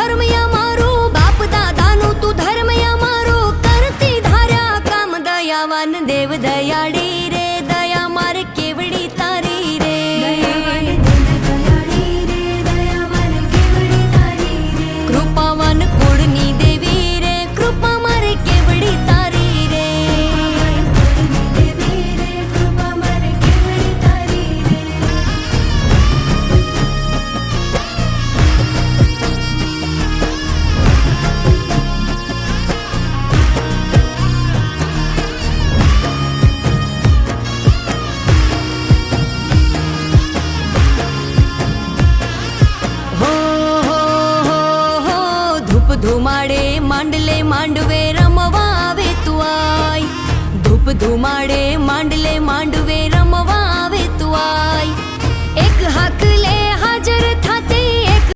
ધર્મયા મારો બાપ દાદાનું તું ધર્મયા મારો કરતી ધાર્યા કામ દયાવાન દેવ દયાળી રે દયા માર કેવડી તારી રે કૃપાવાન કુળની દેવી રે કૃપા માર કેવડી તારી રે ધુમાડે માંડલે માંડવે રમવા આવે તું આય ધૂપ ધુમાડે માંડલે માંડવે